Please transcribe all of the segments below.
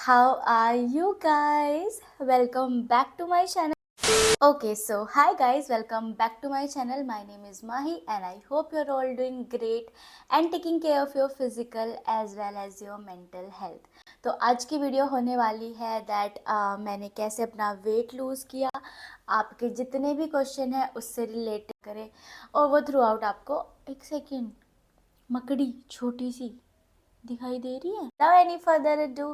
How are you guys? Welcome back to my channel. Okay, so hi guys, welcome back to my channel. My name is Mahi and I hope you're all doing great and taking care of your physical as well as your mental health. तो आज की video होने वाली है that मैंने कैसे अपना weight lose किया, आपके जितने भी क्वेश्चन हैं उससे रिलेटेड करें और वो थ्रू आउट आपको एक सेकेंड मकड़ी छोटी सी दिखाई दे रही है। Now any further ado,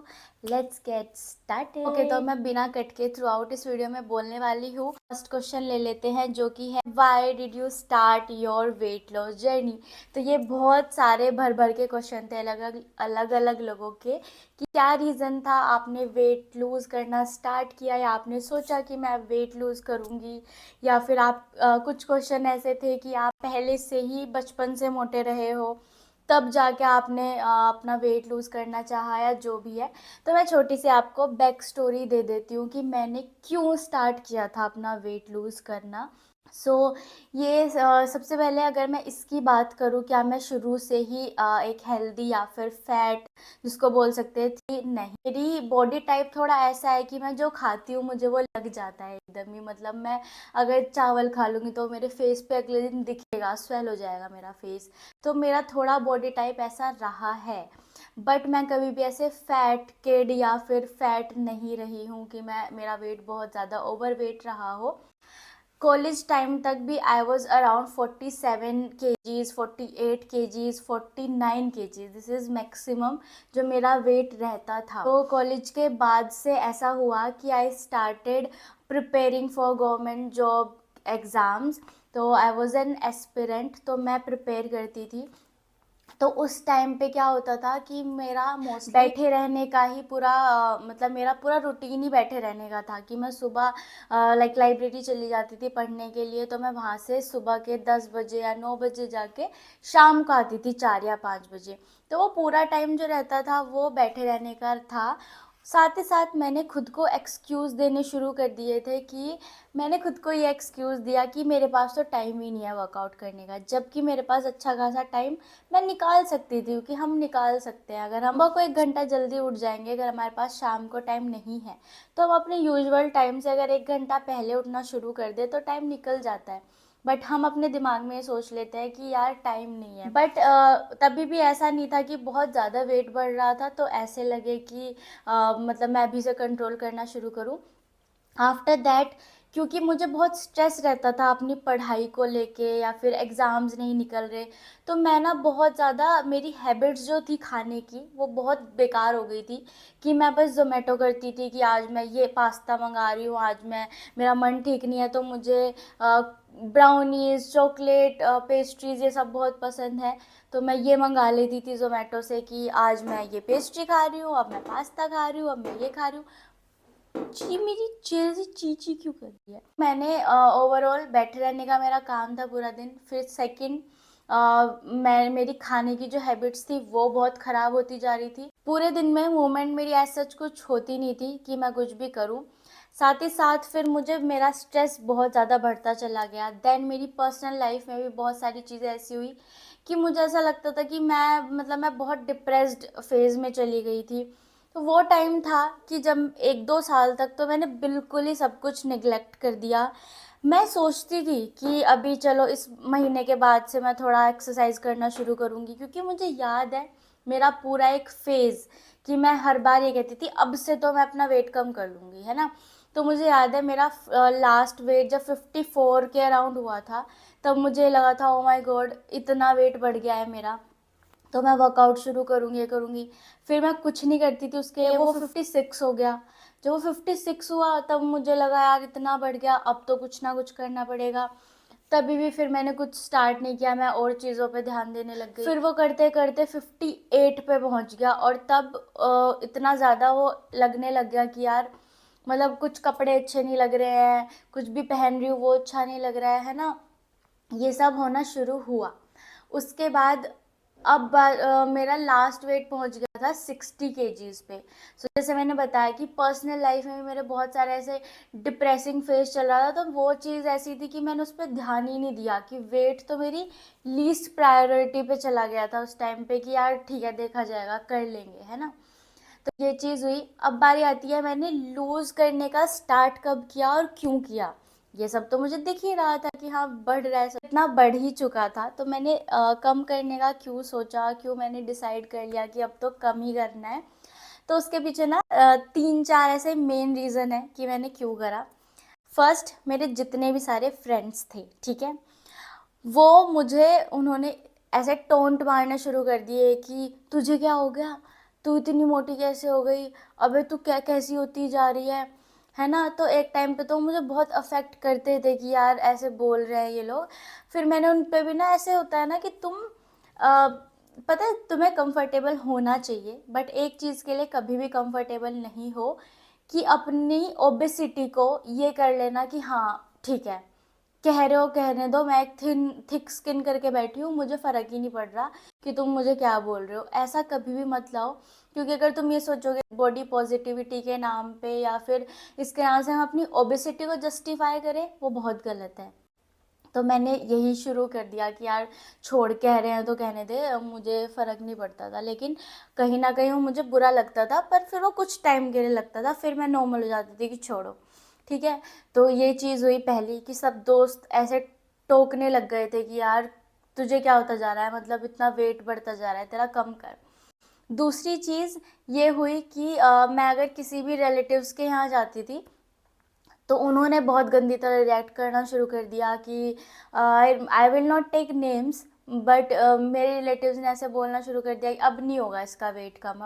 let's get started. Okay, तो मैं बिना कट के थ्रू आउट इस वीडियो में बोलने वाली हूँ। फर्स्ट क्वेश्चन ले लेते हैं जो कि है Why did you start your weight loss journey? तो ये बहुत सारे भर भर के क्वेश्चन थे अलग अलग लोगों के कि क्या रीज़न था आपने वेट लूज़ करना स्टार्ट किया या आपने सोचा कि मैं वेट लूज़ करूँगी, या फिर आप कुछ क्वेश्चन ऐसे थे कि आप पहले से ही बचपन से मोटे रहे हो तब जाके आपने अपना वेट लूज़ करना चाहा या जो भी है। तो मैं छोटी सी आपको बैक स्टोरी दे देती हूँ कि मैंने क्यों स्टार्ट किया था अपना वेट लूज़ करना। ये सबसे पहले अगर मैं इसकी बात करूँ, क्या मैं शुरू से ही एक हेल्दी या फिर फैट जिसको बोल सकते थी, नहीं। मेरी बॉडी टाइप थोड़ा ऐसा है कि मैं जो खाती हूँ मुझे वो लग जाता है एकदम ही। मतलब मैं अगर चावल खा लूँगी तो मेरे फेस पे अगले दिन दिखेगा, स्वेल हो जाएगा मेरा फेस। तो मेरा थोड़ा बॉडी टाइप ऐसा रहा है, बट मैं कभी भी ऐसे फैट किड या फिर फैट नहीं रही हूँ कि मेरा वेट बहुत ज़्यादा ओवर वेट रहा हो। कॉलेज टाइम तक भी I was around 47 kgs, 48 kgs, 49 kgs, this is maximum जो मेरा वेट रहता था। तो कॉलेज के बाद से ऐसा हुआ कि I started preparing for government job exams. तो आई वॉज एन एस्पिरेंट, तो मैं प्रिपेयर करती थी। तो उस टाइम पे क्या होता था कि मेरा मोस्ट बैठे रहने का ही पूरा मतलब मेरा पूरा रूटीन ही बैठे रहने का था कि मैं सुबह लाइक लाइब्रेरी चली जाती थी पढ़ने के लिए। तो मैं वहाँ से सुबह के 10 बजे या 9 बजे जाके शाम को आती थी 4 या 5 बजे। तो वो पूरा टाइम जो रहता था वो बैठे रहने का था। साथ ही साथ मैंने खुद को एक्सक्यूज़ देने शुरू कर दिए थे कि मैंने खुद को ये एक्सक्यूज़ दिया कि मेरे पास तो टाइम ही नहीं है वर्कआउट करने का, जबकि मेरे पास अच्छा खासा टाइम मैं निकाल सकती थी, क्योंकि हम निकाल सकते हैं। अगर हम सुबह को 1 घंटा जल्दी उठ जाएंगे, अगर हमारे पास शाम को टाइम नहीं है तो हम अपने यूजुअल टाइम से अगर 1 घंटा पहले उठना शुरू कर दे तो टाइम निकल जाता है। बट हम अपने दिमाग में ये सोच लेते हैं कि यार टाइम नहीं है। बट तभी भी ऐसा नहीं था कि बहुत ज़्यादा वेट बढ़ रहा था तो ऐसे लगे कि मतलब मैं अभी से कंट्रोल करना शुरू करूँ। आफ्टर दैट, क्योंकि मुझे बहुत स्ट्रेस रहता था अपनी पढ़ाई को लेके या फिर एग्ज़ाम्स नहीं निकल रहे, तो मैं ना बहुत ज़्यादा मेरी हैबिट्स जो थी खाने की वो बहुत बेकार हो गई थी कि मैं बस ज़ोमेटो करती थी कि आज मैं ये पास्ता मंगा रही हूँ, आज मैं मेरा मन ठीक नहीं है तो मुझे ब्राउनीज़, चॉकलेट, पेस्ट्रीज़ ये सब बहुत पसंद है। तो मैं ये मंगा लेती थी ज़ोमेटो से कि आज मैं ये पेस्ट्री खा रही हूँ, अब मैं पास्ता खा रही हूँ, अब मैं ये खा रही हूँ। जी, मेरी चेहरे से ची क्यों कर रही है। मैंने ओवरऑल बैठे रहने का मेरा काम था पूरा दिन। फिर सेकंड, मेरी खाने की जो हैबिट्स थी वो बहुत ख़राब होती जा रही थी। पूरे दिन में मूवमेंट मेरी एज सच कुछ होती नहीं थी कि मैं कुछ भी करूं। साथ ही साथ फिर मुझे मेरा स्ट्रेस बहुत ज़्यादा बढ़ता चला गया। देन मेरी पर्सनल लाइफ में भी बहुत सारी चीज़ें ऐसी हुई कि मुझे ऐसा लगता था कि मैं बहुत डिप्रेस्ड फेज़ में चली गई थी। तो वो टाइम था कि जब 1-2 साल तक तो मैंने बिल्कुल ही सब कुछ निगलेक्ट कर दिया। मैं सोचती थी कि अभी चलो इस महीने के बाद से मैं थोड़ा एक्सरसाइज करना शुरू करूँगी, क्योंकि मुझे याद है मेरा पूरा एक फ़ेज़ कि मैं हर बार ये कहती थी अब से तो मैं अपना वेट कम कर लूँगी, है ना। तो मुझे याद है मेरा लास्ट वेट जब 54 के अराउंड हुआ था, तब मुझे लगा था ओ माय गॉड इतना वेट बढ़ गया है मेरा, तो मैं वर्कआउट शुरू करूँगी, ये करूँगी। फिर मैं कुछ नहीं करती थी उसके लिए, वो 56 हो गया। जब वो 56 हुआ तब मुझे लगा यार इतना बढ़ गया, अब तो कुछ ना कुछ करना पड़ेगा। तभी भी फिर मैंने कुछ स्टार्ट नहीं किया, मैं और चीज़ों पे ध्यान देने लग गई। फिर वो करते करते 58 पे पहुंच गया और तब इतना ज़्यादा वो लगने लग गया कि यार मतलब कुछ कपड़े अच्छे नहीं लग रहे हैं, कुछ भी पहन रही हूँ वो अच्छा नहीं लग रहा है ना। ये सब होना शुरू हुआ। उसके बाद अब मेरा लास्ट वेट पहुंच गया था 60 kgs पे। सो जैसे मैंने बताया कि पर्सनल लाइफ में भी मेरे बहुत सारे ऐसे डिप्रेसिंग फेज चल रहा था, तो वो चीज़ ऐसी थी कि मैंने उस पर ध्यान ही नहीं दिया कि वेट तो मेरी लीस्ट प्रायोरिटी पे चला गया था उस टाइम पे कि यार ठीक है देखा जाएगा कर लेंगे, है ना। तो ये चीज़ हुई। अब बारी आती है मैंने लूज़ करने का स्टार्ट कब किया और क्यों किया। ये सब तो मुझे दिख ही रहा था कि हाँ बढ़ रहा है, सब इतना बढ़ ही चुका था। तो मैंने कम करने का क्यों सोचा, क्यों मैंने डिसाइड कर लिया कि अब तो कम ही करना है। तो उसके पीछे ना 3-4 ऐसे मेन रीज़न है कि मैंने क्यों करा। फर्स्ट, मेरे जितने भी सारे फ्रेंड्स थे, ठीक है, वो मुझे उन्होंने ऐसे टोंट मारना शुरू कर दिए कि तुझे क्या हो गया, तू इतनी मोटी कैसे हो गई, अबे तू क्या कैसी होती जा रही है ना। तो एक टाइम पे तो मुझे बहुत अफेक्ट करते थे कि यार ऐसे बोल रहे हैं ये लोग। फिर मैंने उन पे भी ना, ऐसे होता है ना कि तुम पता है तुम्हें कंफर्टेबल होना चाहिए, बट एक चीज़ के लिए कभी भी कंफर्टेबल नहीं हो कि अपनी ओबेसिटी को ये कर लेना कि हाँ ठीक है, कह रहे हो कहने दो, मैं एक थिक स्किन करके बैठी हूँ, मुझे फ़र्क ही नहीं पड़ रहा कि तुम मुझे क्या बोल रहे हो। ऐसा कभी भी मत लाओ, क्योंकि अगर तुम ये सोचोगे बॉडी पॉजिटिविटी के नाम पे या फिर इसके नाम से हम अपनी ओबेसिटी को जस्टिफाई करें, वो बहुत गलत है। तो मैंने यही शुरू कर दिया कि यार छोड़, कह रहे हैं तो कहने दे, मुझे फ़र्क नहीं पड़ता था। लेकिन कहीं ना कहीं वो मुझे बुरा लगता था, पर फिर वो कुछ टाइम के लिए लगता था, फिर मैं नॉर्मल हो जाती थी कि छोड़ो, ठीक है। तो ये चीज़ हुई पहली कि सब दोस्त ऐसे टोकने लग गए थे कि यार तुझे क्या होता जा रहा है, मतलब इतना वेट बढ़ता जा रहा है तेरा, कम कर। दूसरी चीज़ ये हुई कि मैं अगर किसी भी रिलेटिव्स के यहाँ जाती थी तो उन्होंने बहुत गंदी तरह रिएक्ट करना शुरू कर दिया कि I will not take names, but मेरे रिलेटिव्स ने ऐसे बोलना शुरू कर दिया कि अब नहीं होगा इसका वेट कम,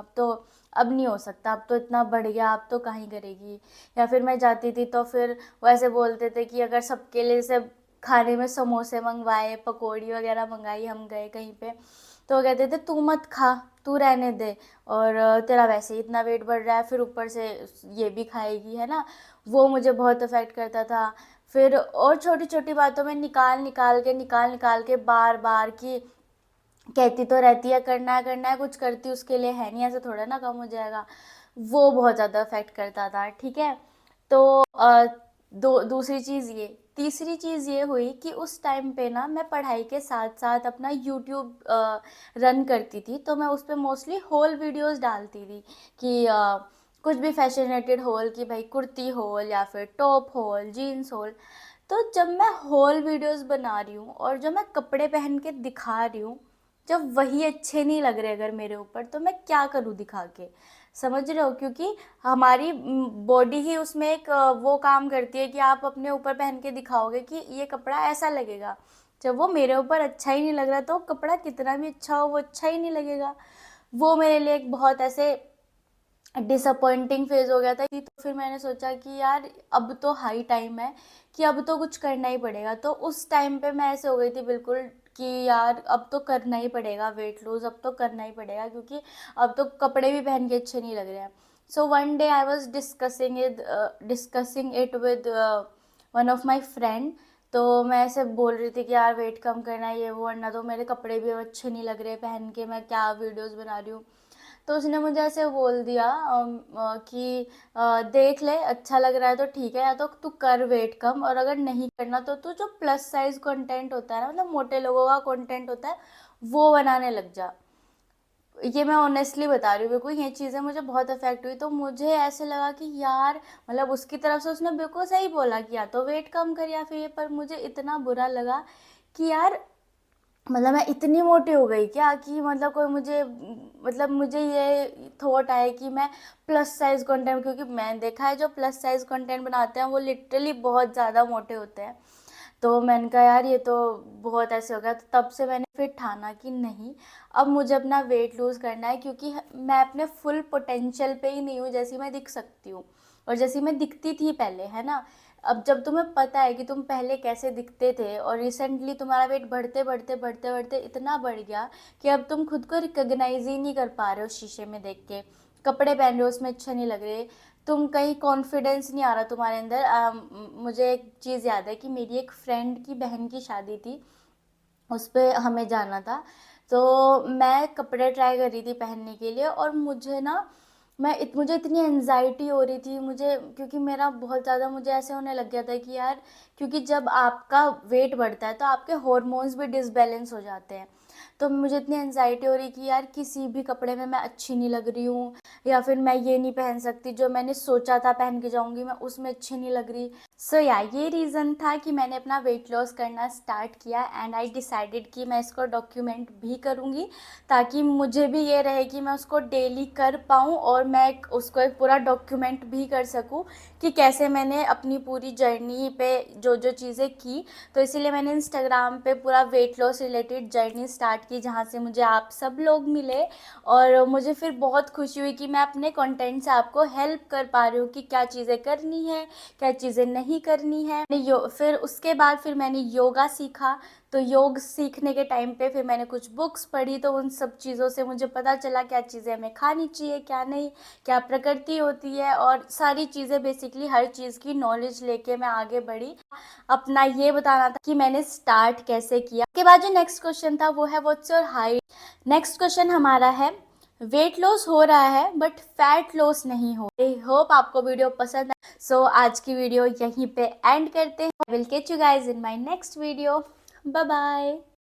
अब नहीं हो सकता, अब तो इतना बढ़ गया, अब तो कहीं करेगी। या फिर मैं जाती थी तो फिर वो ऐसे बोलते थे कि अगर सबके लिए से खाने में समोसे मंगवाए, पकौड़ी वगैरह मंगाई, हम गए कहीं पे, तो वो कहते थे तू मत खा, तू रहने दे, और तेरा वैसे ही इतना वेट बढ़ रहा है, फिर ऊपर से ये भी खाएगी, है ना। वो मुझे बहुत अफेक्ट करता था। फिर और छोटी छोटी बातों में निकाल निकाल के बार बार की कहती तो रहती है करना है, कुछ करती उसके लिए है नहीं, ऐसे थोड़ा ना कम हो जाएगा। वो बहुत ज़्यादा अफेक्ट करता था, ठीक है। तो दूसरी चीज़ ये। तीसरी चीज़ ये हुई कि उस टाइम पे ना मैं पढ़ाई के साथ साथ अपना यूट्यूब रन करती थी, तो मैं उस पर मोस्टली होल वीडियोस डालती थी कि कुछ भी फैशनेटेड होल, कि भाई कुर्ती होल या फिर टॉप होल, जीन्स होल। तो जब मैं होल वीडियोस बना रही हूँ और जो मैं कपड़े पहन के दिखा रही हूँ, जब वही अच्छे नहीं लग रहे अगर मेरे ऊपर, तो मैं क्या करूँ दिखा के, समझ रहे हो। क्योंकि हमारी बॉडी ही उसमें एक वो काम करती है कि आप अपने ऊपर पहन के दिखाओगे कि ये कपड़ा ऐसा लगेगा। जब वो मेरे ऊपर अच्छा ही नहीं लग रहा तो कपड़ा कितना भी अच्छा हो वो अच्छा ही नहीं लगेगा। वो मेरे लिए एक बहुत ऐसे डिसअपॉइंटिंग फेज हो गया था कि तो फिर मैंने सोचा कि यार अब तो हाई टाइम है कि अब तो कुछ करना ही पड़ेगा। तो उस टाइम पे मैं ऐसे हो गई थी बिल्कुल कि यार अब तो करना ही पड़ेगा वेट लूज, अब तो करना ही पड़ेगा, क्योंकि अब तो कपड़े भी पहन के अच्छे नहीं लग रहे हैं। So one day I was discussing it with one of my friend. तो मैं ऐसे बोल रही थी कि यार वेट कम करना है ये वो, वरना तो मेरे कपड़े भी अच्छे नहीं लग रहे पहन के, मैं क्या वीडियोस बना रही हूँ। तो उसने मुझे ऐसे बोल दिया कि देख ले अच्छा लग रहा है तो ठीक है, या तो तू कर वेट कम, और अगर नहीं करना तो तू जो प्लस साइज कंटेंट होता है ना, मतलब मोटे लोगों का कंटेंट होता है, वो बनाने लग जा। ये मैं ऑनेस्टली बता रही हूँ, बिल्कुल ये चीज़ें मुझे बहुत अफेक्ट हुई। तो मुझे ऐसे लगा कि यार मतलब उसकी तरफ से उसने बिल्कुल सही बोला कि या तो वेट कम कर या फिर ये, पर मुझे इतना बुरा लगा कि यार मतलब मैं इतनी मोटी हो गई क्या कि मतलब कोई मुझे, मतलब मुझे ये थॉट आए कि मैं प्लस साइज कंटेंट, क्योंकि मैंने देखा है जो प्लस साइज कंटेंट बनाते हैं वो लिटरली बहुत ज़्यादा मोटे होते हैं। तो मैंने कहा यार ये तो बहुत ऐसे हो गया। तो तब से मैंने फिर ठाना कि नहीं, अब मुझे अपना वेट लूज़ करना है, क्योंकि मैं अपने फुल पोटेंशियल पे ही नहीं हूँ जैसी मैं दिख सकती हूँ और जैसी मैं दिखती थी पहले, है ना। अब जब तुम्हें पता है कि तुम पहले कैसे दिखते थे और रिसेंटली तुम्हारा वेट बढ़ते बढ़ते बढ़ते बढ़ते इतना बढ़ गया कि अब तुम खुद को रिकग्नाइज ही नहीं कर पा रहे हो शीशे में देख के, कपड़े पहन रहे हो उसमें अच्छे नहीं लग रहे, तुम कहीं कॉन्फिडेंस नहीं आ रहा तुम्हारे अंदर। मुझे एक चीज़ याद है कि मेरी एक फ्रेंड की बहन की शादी थी, उस पर हमें जाना था। तो मैं कपड़े ट्राई कर रही थी पहनने के लिए, और मुझे ना मुझे इतनी एनजाइटी हो रही थी मुझे, क्योंकि मेरा बहुत ज़्यादा मुझे ऐसे होने लग गया था कि यार, क्योंकि जब आपका वेट बढ़ता है तो आपके हॉर्मोन्स भी डिसबैलेंस हो जाते हैं। तो मुझे इतनी एनजाइटी हो रही कि यार किसी भी कपड़े में मैं अच्छी नहीं लग रही हूँ, या फिर मैं ये नहीं पहन सकती जो मैंने सोचा था पहन के जाऊंगी, मैं उसमें अच्छी नहीं लग रही। सो या ये रीज़न था कि मैंने अपना वेट लॉस करना स्टार्ट किया एंड आई डिसाइडेड कि मैं इसको डॉक्यूमेंट भी करूँगी, ताकि मुझे भी ये रहे कि मैं उसको डेली कर पाऊँ और मैं उसको एक पूरा डॉक्यूमेंट भी कर सकूँ कि कैसे मैंने अपनी पूरी जर्नी पे जो जो चीज़ें की। तो इसीलिए मैंने इंस्टाग्राम पे पूरा weight loss related journey start की, जहाँ से मुझे आप सब लोग मिले और मुझे फिर बहुत खुशी हुई कि मैं अपने कंटेंट से आपको हेल्प कर पा रही हूँ कि क्या चीज़ें करनी है, क्या चीज़ें नहीं करनी है। फिर उसके बाद फिर मैंने योगा सीखा। तो योग सीखने के टाइम पे फिर मैंने कुछ बुक्स पढ़ी, तो उन सब चीज़ों से मुझे पता चला क्या चीज़ें हमें खानी चाहिए, क्या नहीं, क्या प्रकृति होती है, और सारी चीज़ें बेसिकली हर चीज़ की नॉलेज लेके मैं आगे बढ़ी। अपना ये बताना था कि मैंने स्टार्ट कैसे किया। उसके बाद जो नेक्स्ट क्वेश्चन था वो है what's your height. Next question हमारा है वेट लॉस हो रहा है बट फैट लॉस नहीं हो। आई होप आपको वीडियो पसंद है। सो आज की वीडियो यहीं पे एंड करते हैं। Will catch you guys in my next video. Bye bye.